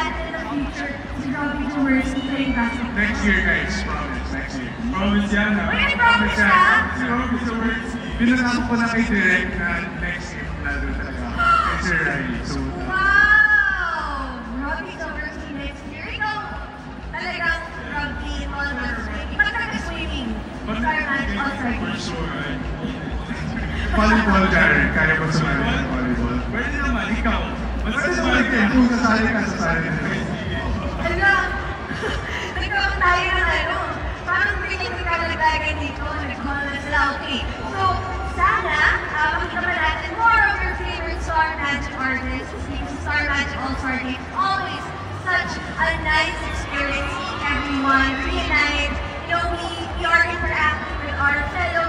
natin in the future si Robbie Jewers playing basketball? Next year, guys. Promise. Next year. Promise yan, ha? Uy, may promise ka? Si Robbie Jewers, pinanako ko na kay Direk na next year, lalo talaga. Kay Sir Riley. So, Wow! Robbie Jewers next year. Ikaw, talagang Robbie all the way. Ipagtaka swimming. Star Magic all-star for game. sure. Volleyball, Jared. Kaya mo sumali ng volleyball. Pwede naman, ikaw. Pwede naman din. Kung sasali ka, sasali na. Ala, nagkaroon tayo ng ano, parang bigyan ka naglagay dito, nag-call na sila, okay. So, sana, makita ba natin more of your favorite Star Magic artists, listening to Star Magic All-Star Game. Always such a nice experience, everyone, reunite, you know, we are interacting with our fellow